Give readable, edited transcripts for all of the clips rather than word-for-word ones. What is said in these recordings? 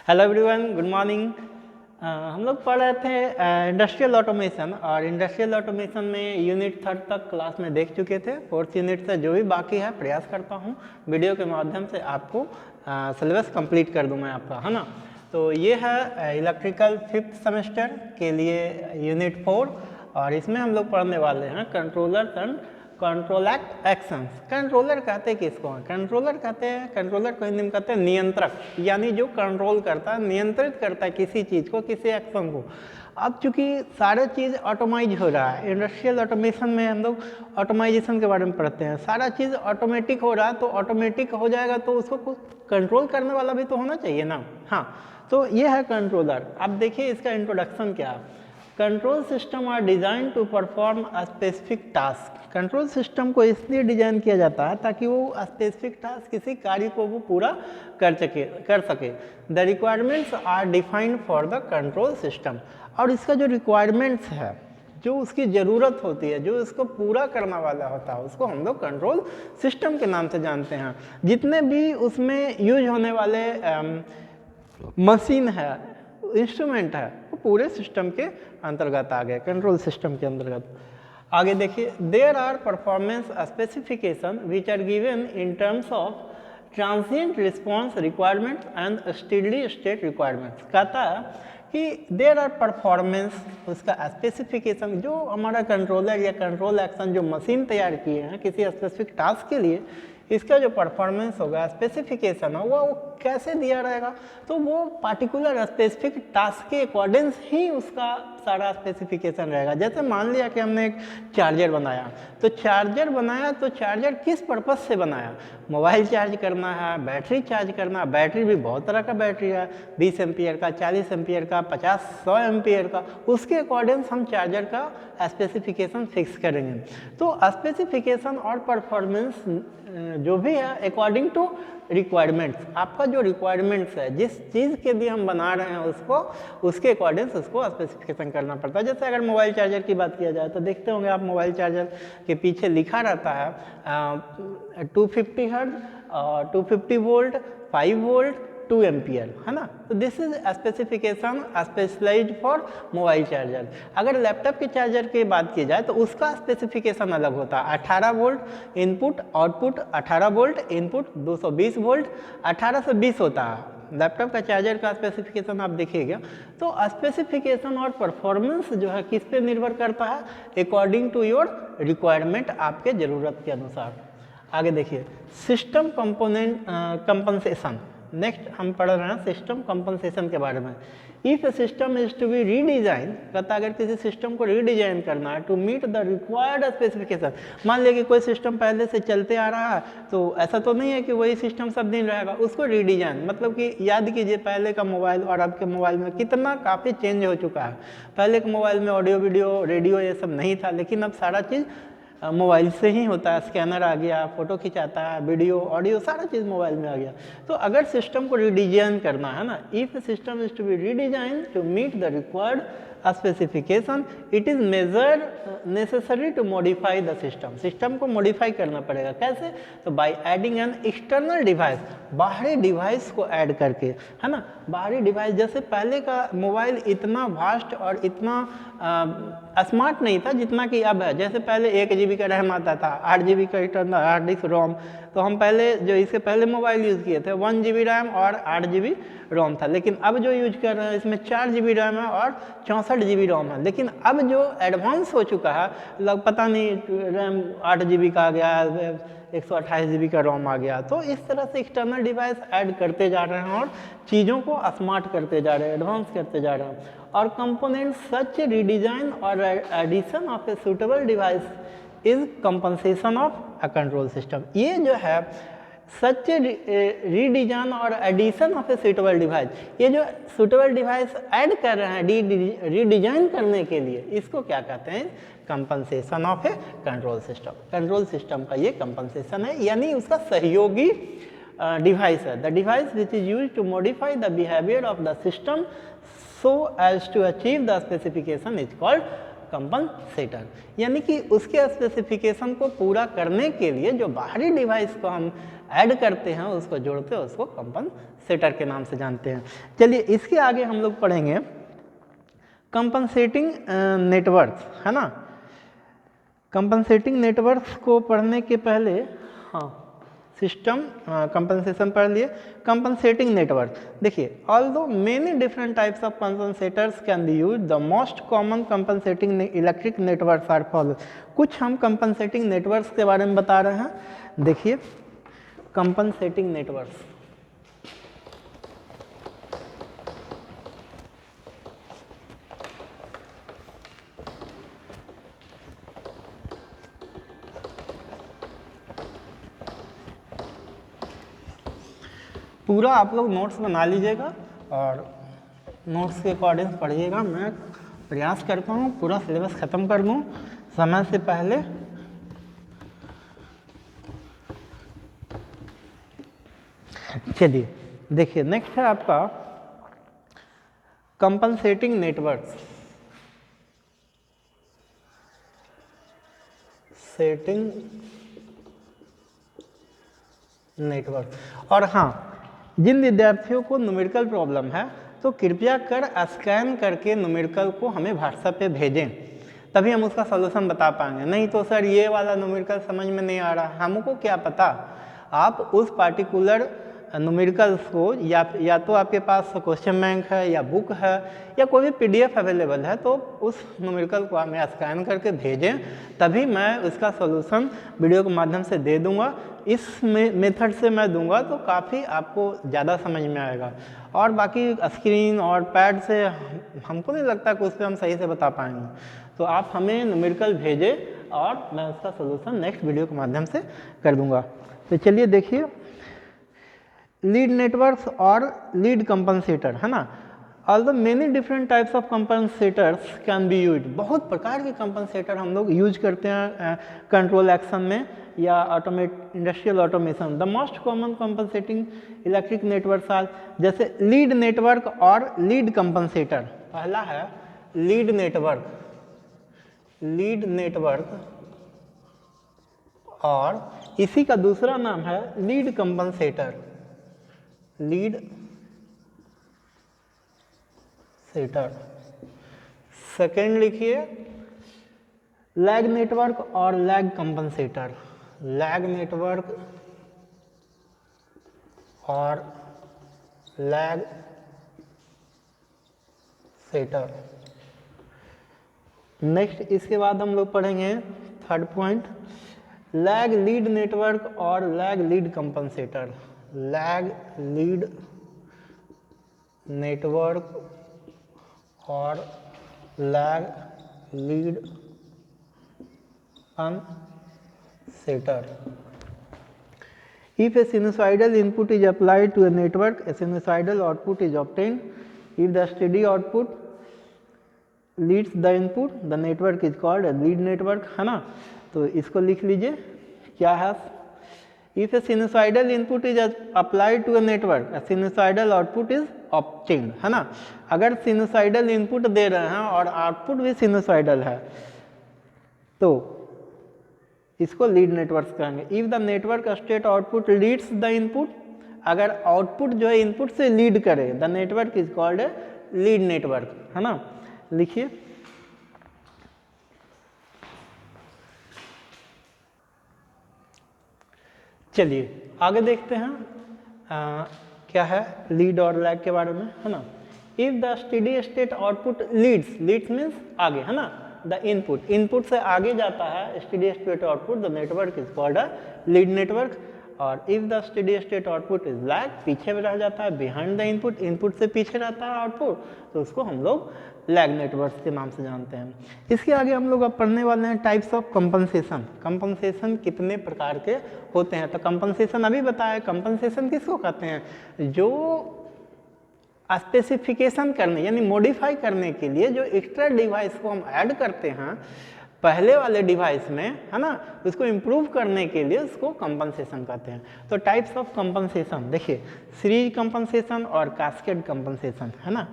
Hello everyone, good morning. हम लोग पढ़ रहे थे इंडस्ट्रियल ऑटोमेशन, और इंडस्ट्रियल ऑटोमेशन में यूनिट 3 तक क्लास में देख चुके थे। 4th यूनिट से जो भी बाकी है प्रयास करता हूँ वीडियो के माध्यम से आपको सिलेबस कंप्लीट कर दूँ मैं आपका, है ना। तो ये है इलेक्ट्रिकल 5th सेमेस्टर के लिए यूनिट 4, और इसमें हम लोग पढ़ने वाले हैं controller and control actions. Controller कहते हैं किसको? कंट्रोलर कहते हैं, कंट्रोलर को हिंदी में कहते हैं नियंत्रक, यानी जो कंट्रोल करता है, नियंत्रित करता है किसी चीज़ को, किसी एक्शन को। अब चूंकि सारा चीज़ ऑटोमाइज हो रहा है, इंडस्ट्रियल ऑटोमेशन में हम लोग ऑटोमाइजेशन के बारे में पढ़ते हैं। सारा चीज़ ऑटोमेटिक हो रहा है, तो ऑटोमेटिक हो जाएगा तो उसको कुछ कंट्रोल करने वाला भी तो होना चाहिए ना। हाँ, तो ये है कंट्रोलर। अब देखिए इसका इंट्रोडक्शन क्या है। Control system are design to perform a specific task. Control system को इसलिए डिजाइन किया जाता है ताकि वो स्पेसिफिक टास्क, किसी कार्य को वो पूरा कर सके। The requirements are defined for the control system. और इसका जो रिक्वायरमेंट्स है, जो उसकी ज़रूरत होती है, जो इसको पूरा करने वाला होता है, उसको हम लोग कंट्रोल सिस्टम के नाम से जानते हैं। जितने भी उसमें यूज होने वाले मशीन है, इंस्ट्रूमेंट है, वो पूरे सिस्टम के अंतर्गत आ गए, कंट्रोल सिस्टम के अंतर्गत। आगे देखिए, there are performance specification which are given in terms of transient response requirements and steady state requirements. कहता है कि देयर आर परफॉर्मेंस, उसका स्पेसिफिकेशन, जो हमारा कंट्रोलर या कंट्रोल एक्शन जो मशीन तैयार किए हैं किसी स्पेसिफिक टास्क के लिए, इसका जो परफॉर्मेंस होगा, स्पेसिफिकेशन होगा, वो कैसे दिया रहेगा? तो वो पार्टिकुलर स्पेसिफिक टास्क के अकॉर्डिंग ही उसका सारा स्पेसिफिकेशन रहेगा। जैसे मान लिया कि हमने एक चार्जर बनाया, तो चार्जर किस पर्पज़ से बनाया? मोबाइल चार्ज करना है, बैटरी चार्ज करना है। बैटरी भी बहुत तरह का बैटरी है, 20 एम्पियर का, 40 एम्पियर का, 50-100 एम्पियर का। उसके अकॉर्डिंग हम चार्जर का स्पेसिफिकेशन फिक्स करेंगे। तो स्पेसिफिकेशन और परफॉर्मेंस जो भी है अकॉर्डिंग टू रिक्वायरमेंट्स, आपका जो रिक्वायरमेंट्स है, जिस चीज़ के लिए हम बना रहे हैं उसको, उसके अकॉर्डिंग उसको स्पेसिफिकेशन करना पड़ता है। जैसे अगर मोबाइल चार्जर की बात किया जाए तो देखते होंगे आप, मोबाइल चार्जर के पीछे लिखा रहता है 250 हर्ट्ज, 250 वोल्ट, 5 वोल्ट, 2 एम्पियर, है ना। तो this is specification specialised for mobile charger. अगर लैपटॉप के चार्जर की बात की जाए तो उसका स्पेसिफिकेशन अलग होता है। 18 volt input, output 18 volt, input 220 volt, 18 से 20 होता है लैपटॉप का चार्जर का स्पेसिफिकेशन। आप देखिएगा तो स्पेसिफिकेशन और परफॉर्मेंस जो है किस पे निर्भर करता है? अकॉर्डिंग टू योर रिक्वायरमेंट, आपके ज़रूरत के अनुसार। आगे देखिए, सिस्टम कंपोनेंट कंपनसेशन। नेक्स्ट हम पढ़ रहे हैं सिस्टम कंपनसेशन के बारे में। If system is to be redesign, कहता अगर किसी सिस्टम को रीडिजाइन करना है to meet the required specification. मान लिया कि कोई सिस्टम पहले से चलते आ रहा है, तो ऐसा तो नहीं है कि वही सिस्टम सब दिन रहेगा, उसको रीडिजाइन मतलब कि याद कीजिए पहले का मोबाइल और अब के मोबाइल में कितना काफ़ी चेंज हो चुका है। पहले के मोबाइल में ऑडियो वीडियो रेडियो ये सब नहीं था, लेकिन अब सारा चीज़ मोबाइल से ही होता है। स्कैनर आ गया, फोटो खिंचाता है, वीडियो ऑडियो सारा चीज़ मोबाइल में आ गया। तो अगर सिस्टम को रिडिजाइन करना है ना, if system is to be redesign to meet the required specification, it is major necessary to modify the system. System को मॉडिफाई करना पड़ेगा। कैसे? तो by adding an external device, बाहरी डिवाइस को ऐड करके, है ना। बाहरी डिवाइस, जैसे पहले का मोबाइल इतना वास्ट और इतना स्मार्ट नहीं था जितना कि अब है। जैसे पहले 1 GB का रैम आता था, 8 GB का इंटरनल हार्ड डिस्क रोम। तो हम पहले जो इसके पहले मोबाइल यूज़ किए थे 1 GB रैम और 8 GB रोम था, लेकिन अब जो यूज कर रहे हैं इसमें 4 GB रैम है और 64 GB रोम है। लेकिन अब जो एडवांस हो चुका है, पता नहीं रैम 8 GB का आ गया, 128 GB का रोम आ गया। तो इस तरह से एक्सटर्नल डिवाइस ऐड करते जा रहे हैं और चीज़ों को स्मार्ट करते जा रहे हैं, एडवांस करते जा रहे हैं। और कंपोनेंट सच रिडिजाइन और addition of a suitable device is compensation of a control system. ये जो है सच रीडिजाइन और addition of a suitable device, ये जो सूटेबल डिवाइस ऐड कर रहे हैं रीडिजाइन करने के लिए, इसको क्या कहते हैं? Compensation of a control system. Control system का ये कंपनसेशन है, यानी उसका सहयोगी डिवाइस है। The device which is use to modify the behaviour of the system so as to achieve the specification is called compensator. यानी कि उसके स्पेसिफिकेशन को पूरा करने के लिए जो बाहरी डिवाइस को हम ऐड करते हैं, उसको जोड़ते हैं, उसको कंपनसेटर के नाम से जानते हैं। चलिए इसके आगे हम लोग पढ़ेंगे कंपनसेटिंग नेटवर्क्स, है ना। कंपनसेटिंग नेटवर्क्स को पढ़ने के पहले हाँ सिस्टम कंपनसेशन पढ़ लिए। कंपनसेटिंग नेटवर्क देखिए, although many different types of compensators can be use, the most common compensating electric networks are follow. कुछ हम कंपनसेटिंग नेटवर्क्स के बारे में बता रहे हैं। देखिए कंपनसेटिंग नेटवर्क्स, पूरा आप लोग नोट्स बना लीजिएगा और नोट्स के अकॉर्डिंग पढ़िएगा। मैं प्रयास करता हूँ पूरा सिलेबस ख़त्म कर दूँ समय से पहले। चलिए देखिए, नेक्स्ट है आपका कंपनसेटिंग नेटवर्क्स। Setting network. और हाँ, जिन विद्यार्थियों को न्यूमेरिकल प्रॉब्लम है तो कृपया कर स्कैन करके न्यूमेरिकल को हमें व्हाट्सएप पे भेजें, तभी हम उसका सॉल्यूशन बता पाएंगे। नहीं तो सर ये वाला न्यूमेरिकल समझ में नहीं आ रहा, हमको क्या पता। आप उस पार्टिकुलर न्यूमेरिकल्स को या तो आपके पास क्वेश्चन बैंक है या बुक है या कोई भी पीडीएफ अवेलेबल है, तो उस न्यूमेरिकल को हमें स्कैन करके भेजें, तभी मैं उसका सॉल्यूशन वीडियो के माध्यम से दे दूंगा। इस मेथड से मैं दूंगा तो काफ़ी आपको ज़्यादा समझ में आएगा, और बाकी स्क्रीन और पैड से हमको नहीं लगता कि उस पर हम सही से बता पाएंगे। तो आप हमें न्यूमेरिकल भेजें और मैं उसका सॉल्यूशन नेक्स्ट वीडियो के माध्यम से कर दूंगा। तो चलिए देखिए, लीड नेटवर्क्स और लीड कंपनसेटर, है ना। Although many different types of compensators can be use, बहुत प्रकार के कंपनसेटर हम लोग यूज करते हैं कंट्रोल एक्शन में या industrial automation. The most common compensating electric network are, जैसे लीड नेटवर्क और लीड कंपनसेटर। पहला है लीड नेटवर्क, लीड नेटवर्क, और इसी का दूसरा नाम है lead compensator, lead setter. Second लिखिए लैग नेटवर्क और लैग कंपनसेटर, लैग नेटवर्क और लैग सेटर। नेक्स्ट इसके बाद हम लोग पढ़ेंगे third point, lag lead network और lag lead compensator, lag lead network और lag lead compensator. If a sinusoidal input is applied to a network, a sinusoidal output is obtained. If the steady output leads the input, the network is called a lead network, है ना। तो इसको लिख लीजिए क्या है। If a sinusoidal input is applied to a network, a sinusoidal output is obtained, है ना। अगर sinusoidal input दे रहे हैं और आउटपुट भी sinusoidal है तो इसको लीड नेटवर्क कहेंगे। If the network state output leads the input, अगर आउटपुट जो है इनपुट से लीड करे, the network is called a lead network, है ना। लिखिए चलिए आगे देखते हैं क्या है लीड और लैग के बारे में, है ना। If the steady state output leads, leads means आगे, है ना, द इनपुट, इनपुट से आगे जाता है steady state output, the network is called a lead network. और if the steady state output is lag, पीछे में रह जाता है, बिहाइंड द इनपुट, इनपुट से पीछे रहता है आउटपुट, तो उसको हम लोग लैग नेटवर्क के नाम से जानते हैं। इसके आगे हम लोग अब पढ़ने वाले हैं टाइप्स ऑफ कंपनसेशन। कंपनसेशन कितने प्रकार के होते हैं, तो कंपनसेशन अभी बताया, कंपनसेशन किसको कहते हैं, जो स्पेसिफिकेशन करने यानी मॉडिफाई करने के लिए जो एक्स्ट्रा डिवाइस को हम ऐड करते हैं पहले वाले डिवाइस में, है ना, उसको इम्प्रूव करने के लिए उसको कंपनसेशन कहते हैं। तो टाइप्स ऑफ कंपनसेशन देखिए, सीरीज कंपनसेशन और कैस्केड कंपनसेशन, है ना।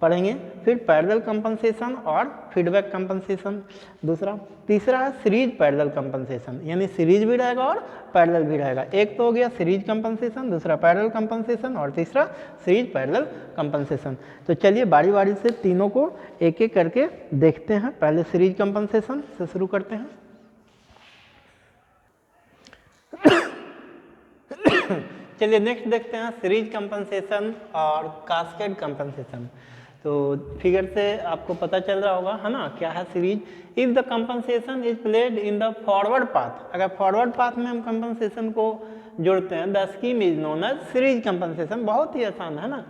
पढ़ेंगे। फिर पैरेलल कंपनसेशन और फीडबैक कंपनसेशन दूसरा। तीसरा है सीरीज पैरेलल कंपनसेशन, यानी सीरीज भी रहेगा और पैरेलल भी रहेगा। एक तो हो गया सीरीज कंपनसेशन, दूसरा पैरेलल कंपनसेशन और तीसरा सीरीज पैरेलल कंपनसेशन। तो चलिए बारी बारी से तीनों को एक एक करके देखते हैं। पहले सीरीज कंपनसेशन से शुरू करते हैं। चलिए नेक्स्ट देखते हैं सीरीज कंपनसेशन और कास्केड कंपनसेशन। तो फिगर से आपको पता चल रहा होगा, है ना, क्या है series. If the compensation is played in the forward path, अगर फॉरवर्ड पाथ में हम कंपनसेशन को जोड़ते हैं, the scheme is known as series compensation, बहुत ही आसान है ना।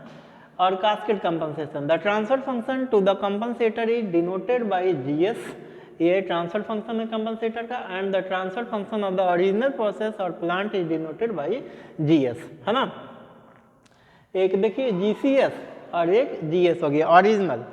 और cascade compensation, the transfer function to the compensator is denoted by GS, ये ट्रांसफर फंक्शन है कंपनसेटर का, and the transfer function of the original process और plant is denoted by GS, है ना। एक देखिए जीसीएस और एक जीएस हो गया original.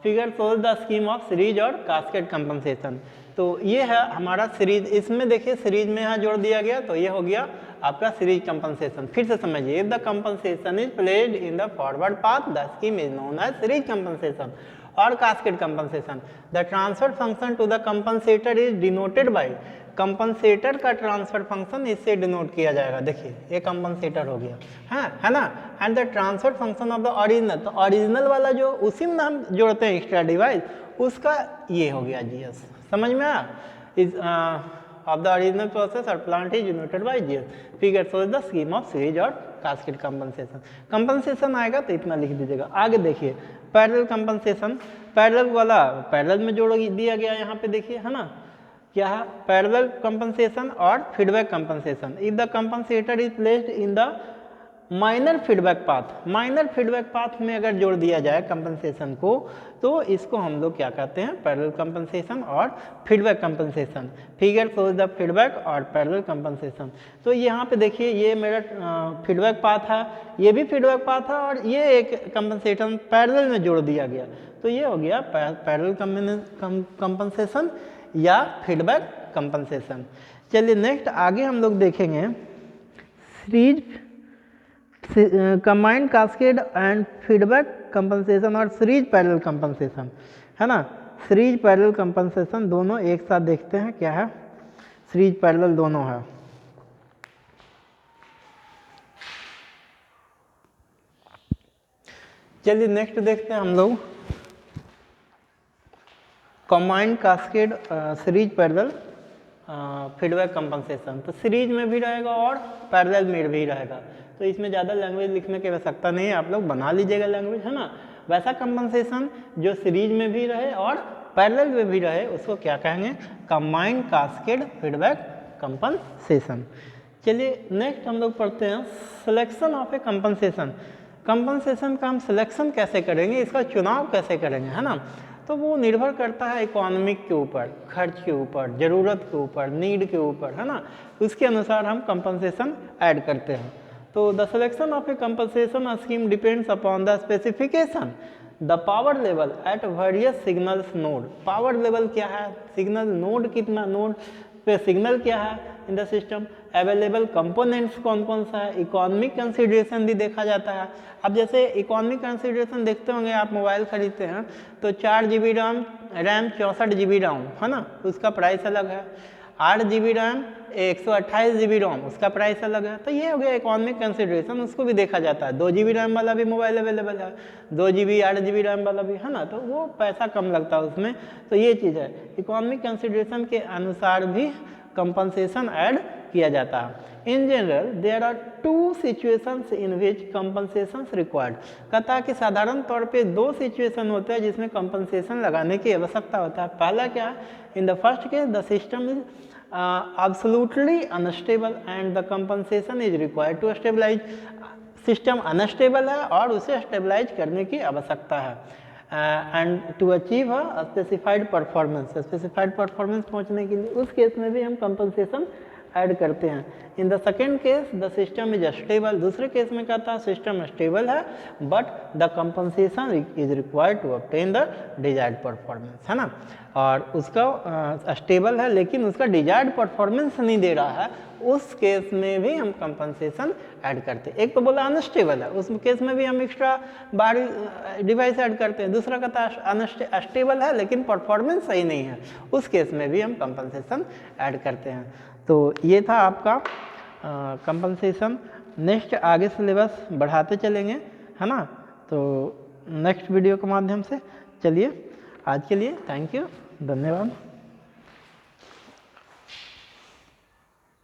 Figure shows the scheme of series और कास्केड कंपनसेशन। तो ये है हमारा सीरीज, इसमें देखिए सीरीज में यहाँ जोड़ दिया गया, तो ये हो गया आपका सीरीज कंपनसेशन। फिर से समझिए, if the compensation is played in the forward path, the scheme is known as series compensation और cascade compensation. The transfer function to the compensator is denoted by, compensator का ट्रांसफर फंक्शन इससे denote किया जाएगा। देखिए ये compensator हो गया, है ना। And the transfer function of the original, तो ओरिजिनल वाला जो उसी में हम जोड़ते हैं एक्स्ट्रा डिवाइस, उसका ये हो गया जीएस। समझ में आया, is of the original process और plant is denoted by GS. Figure shows the scheme of series और कास्केड कंपनसेशन। कंपनसेशन आएगा तो इतना लिख दीजिएगा। आगे देखिए पैरेलल कंपनसेशन, पैरेलल वाला पैरेलल में जोड़ दिया गया यहाँ पे, देखिए, है ना, क्या है पैरेलल कंपनसेशन और feedback compensation. If the compensator is placed in the minor feedback path, minor feedback path में अगर जोड़ दिया जाए कंपनसेशन को, तो इसको हम लोग क्या कहते हैं, पैरेलल कंपनसेशन और feedback compensation. Figure shows the feedback और पैरेलल कंपनसेशन। तो यहाँ पे देखिए ये मेरा फीडबैक पाथ है, ये भी फीडबैक पाथ है, और ये एक कंपनसेशन पैरेलल में जोड़ दिया गया, तो ये हो गया पैरेलल कंपनसेशन या फीडबैक कंपनसेशन। चलिए नेक्स्ट आगे हम लोग देखेंगे series combined cascade and feedback compensation और सीरीज पैरेलल कंपनसेशन, है ना। सीरीज पैरेलल कंपनसेशन दोनों एक साथ देखते हैं, क्या है, सीरीज पैरेलल दोनों है। चलिए नेक्स्ट देखते हैं हम लोग combined cascade series parallel feedback compensation. तो सीरीज में भी रहेगा और पैरेलल में भी रहेगा, तो इसमें ज़्यादा लैंग्वेज लिखने की आवश्यकता नहीं है, आप लोग बना लीजिएगा लैंग्वेज, है ना। वैसा कंपनसेशन जो सीरीज में भी रहे और पैरेलल में भी रहे, उसको क्या कहेंगे, कंबाइंड कास्केड फीडबैक कंपनसेशन। चलिए नेक्स्ट हम लोग पढ़ते हैं selection of A compensation. Compensation का हम सिलेक्शन कैसे करेंगे, इसका चुनाव कैसे करेंगे, है ना। तो वो निर्भर करता है इकोनॉमिक के ऊपर, खर्च के ऊपर, ज़रूरत के ऊपर, नीड के ऊपर, है ना। उसके अनुसार हम कंपनसेशन ऐड करते हैं। तो the selection of A compensation scheme depends upon the specification, the power level at various signals node. Power level क्या है, सिग्नल नोड कितना, नोड पे सिग्नल क्या है in the system, available components कौन कौन सा है, इकोनॉमिक कंसिडरेशन भी देखा जाता है। अब जैसे इकोनॉमिक कंसिडरेशन देखते होंगे, आप मोबाइल खरीदते हैं तो 4 GB रैम 64 GB रोम, है ना, उसका प्राइस अलग है। 8 GB रैम 128 GB रोम, उसका प्राइस अलग है। तो ये हो गया इकोनॉमिक कंसिडरेशन, उसको भी देखा जाता है। 2 GB रैम वाला भी मोबाइल अवेलेबल है, 2 GB 8 GB रैम वाला भी, है ना, तो वो पैसा कम लगता है उसमें। तो ये चीज़ है, इकोनॉमिक कंसिडरेशन के अनुसार भी कंपनसेशन ऐड किया जाता है। In general there are 2 situations in which compensation required. कहता है कि साधारण तौर पे 2 सिचुएशन होते हैं जिसमें कंपनसेशन लगाने की आवश्यकता होता है। पहला क्या है, in the first case the system is absolutely unstable and the compensation is required to stabilize। System unstable है और उसे स्टेबलाइज करने की आवश्यकता है, and to achieve a specified performance, specified performance पहुंचने के लिए उस केस में भी हम कंपनसेशन ऐड करते हैं। In the second case the system is stable, दूसरे केस में क्या था, सिस्टम स्टेबल है but the compensation is required to obtain the desired performance, है ना। और उसका स्टेबल है लेकिन उसका डिजायर्ड परफॉर्मेंस नहीं दे रहा है, उस केस में भी हम कंपनसेशन ऐड करते हैं। एक तो बोला अनस्टेबल है, उस केस में भी हम एक्स्ट्रा बारी डिवाइस ऐड करते हैं। दूसरा कहता है स्टेबल है लेकिन परफॉर्मेंस सही नहीं है, उस केस में भी हम कंपनसेशन ऐड करते हैं। तो ये था आपका कंपनसेशन। नेक्स्ट आगे सिलेबस बढ़ाते चलेंगे, है ना। तो नेक्स्ट वीडियो के माध्यम से चलिए, आज के लिए थैंक यू, धन्यवाद।